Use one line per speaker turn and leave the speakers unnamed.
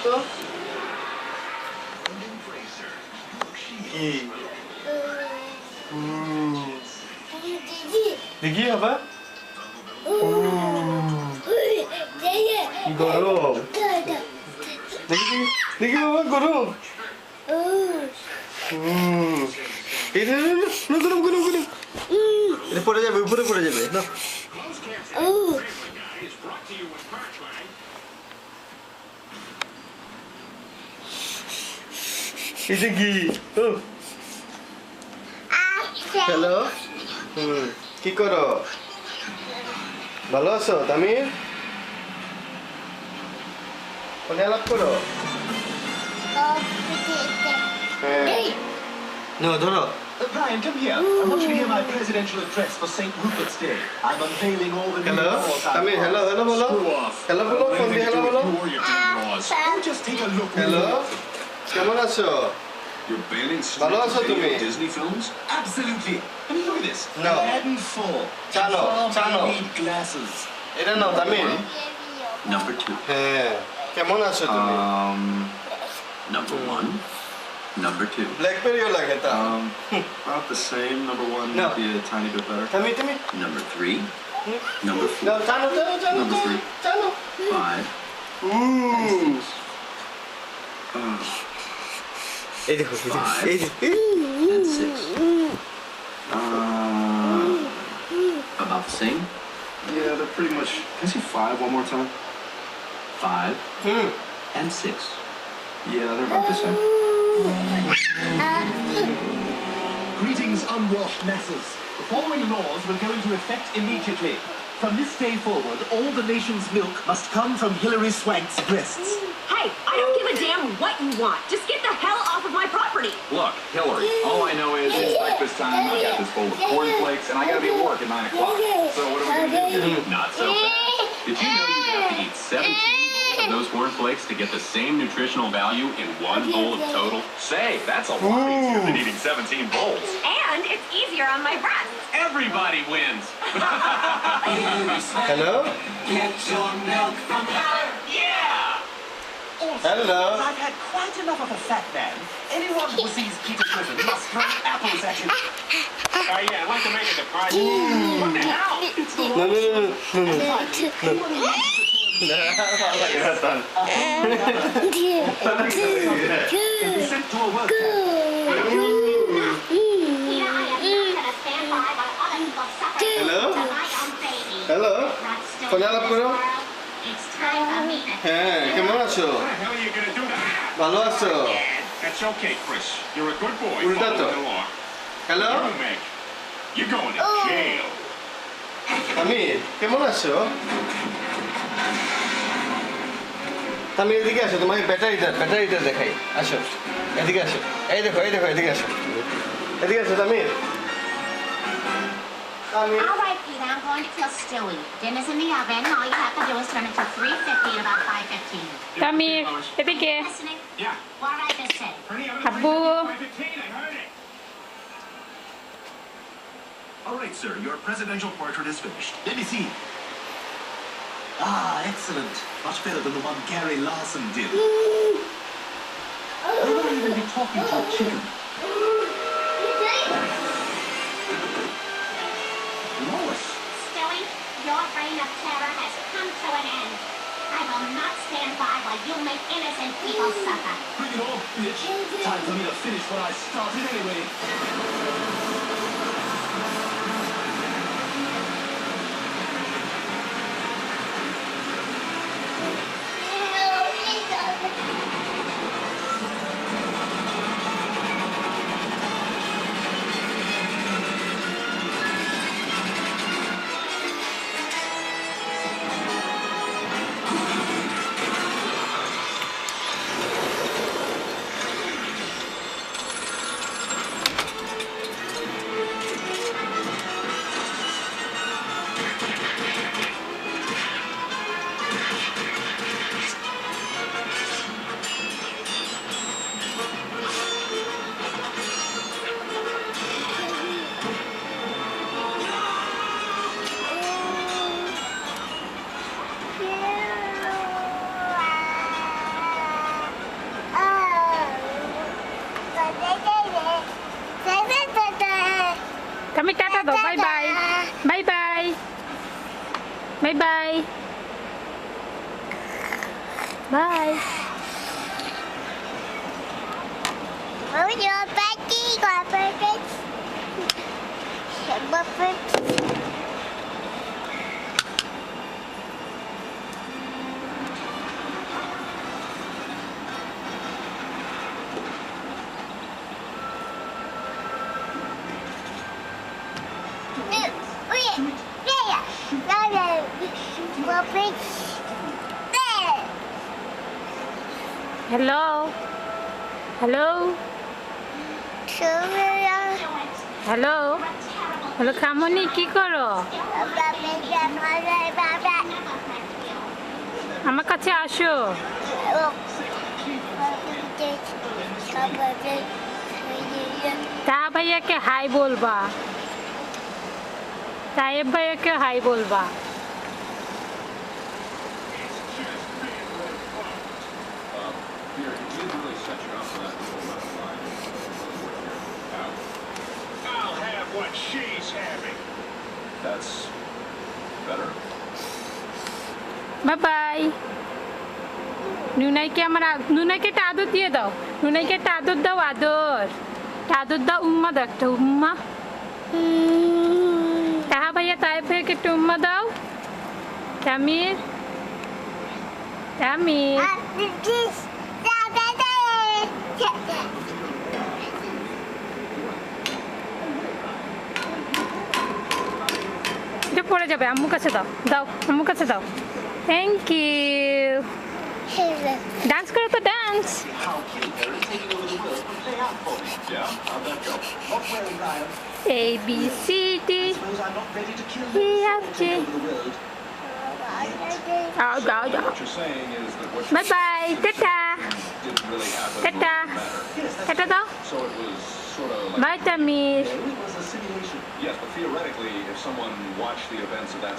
তো কি দেখি বাবা গরম দেখি দেখি বাবা গরম গরম গরম গরম এটা পড়ে যাবে উপরে পড়ে যাবে না এটা কি হ্যালো কি করো ভালো আছো তামির ফোনে আলাপ করো No, ধরো
Brian, come here. I want you to hear my presidential address for St. Rupert's Day. I'm unveiling all the new laws.
Tamir, hello, bolo. Hello, bolo. Hello, bolo.
Don't just take a look.
Hello. কেমন আছো?
You're banning
ভালো আছো তুমি?
Disney films? Absolutely. I mean, look at this.
No.
Madden 4.
Chano.
Need glasses.
এটা নাও Tamir.
Number 2.
হ্যাঁ, কেমন আছো তুমি?
Number 1. Number 2.
ব্ল্যাকবেরিও লাগে তা।
About the same. Number 1
No.
would be a tiny bit better.
Tamir তুমি?
Number 3. Number 4.
No, জানো
Number 3.
জানো।
5.
এই দেখো এই
And 6. About the same? Yeah, they're pretty much. Can I see 5 one more time? 5 and 6. Yeah, they're about the same. Greetings, unwashed masses. The following laws will go into effect immediately. From this day forward, all the nation's milk must come from Hillary Swank's breasts.
Hey, I don't give a damn what you want. Just get the hell off of my property.
Look, Hillary, all I know is it's breakfast time, I got this bowl of cornflakes, and I gotta be at work at 9 o'clock. So what are we gonna do? Not so fast. Did you know you have to eat 17 bowls of those cornflakes to get the same nutritional value in one bowl of total? Say, that's a lot easier than eating 17 bowls.
And it's easier on my breasts.
Everybody wins.
Hello?
Get your milk from her.
Yeah!
Also,
Hello.
I've had quite enough of a fat man. Anyone who sees Peter Griffin must throw apples at him.
Yeah, I'd like to make a surprise. What the hell?
Sent to a work camp.
Peter, I am not gonna stand by while other people suffer
Hello?
to my own baby.
Hello
That's still
ফোনে আলাপ করো
It's time for me to
হ্যাঁ কেমন আছো
What the hell are you gonna do to that?
ভালো আছো
That's okay, Chris. You're a good boy.
Ulidato.
Follow the law.
Hello
You, Meg. You're going to jail.
Tamir কেমন আছো Tamir এদিকে আসো তোমাকে ব্যাটারিটা দেখাই আসো এদিকে আসো এই দেখো এদিকে আসো এদিকে আসো Tamir Tamir
All right, Peter, I'm going to kill Stewie. Dinner's in the oven. All you have to do is turn it to 350 at about 5:15.
Tamir, এদিকে
Listening?
Yeah.
What did I just say?
Ernie, I'm
Abu.
5:15. I heard it.
All right, sir. Your presidential portrait is finished. Let me see. Excellent. Much better than the one Gary Larson did. I might even be talking to a chicken. Lois.
Stewie, your reign of terror has come to an end. I will not stand by while you make innocent people suffer.
Bring it on, bitch. Time for me to finish what I started anyway.
Bye bye. Bye.
Oh, your Becky got burgers.
Hello. Hello. Hello. Hello, খামনি কি করো? আমার কাছে আসো। তা ভাইয়াকে high বলবা। তায়েব ভাইয়াকে high বলবা।
I'll have what she's having.
That's better.
Bye bye. নুনাইকে নুনাইকে একটা আদর দিয়ে দাও। নুনাইকে একটা আদর দাও, আদর। একটা আদর দাও, উম্মা দাও একটা উম্মা। তাহা ভাইয়া তায়েব ভাইয়াকে একটা উম্মা দাও। তামির। তামির। এটা পড়ে যাবে, আম্মুর কাছে দাও। দাও, আম্মুর কাছে দাও। Thank you. ডান্স করো তো, dance.
Yeah, how'd that go?
Not well, Ryan.
A B C D
Suppose I'm not ready to kill
E
you
F
before
G.
I take over the world.
Oh, go, go.
What you're saying is that what
Bye bye. Tata.
didn't really happen
Tata.
wouldn't matter.
Tata daw.
So it was sort of like
Bye, Tamir.
No, it was a simulation.
yes, but theoretically, if someone watched the events of that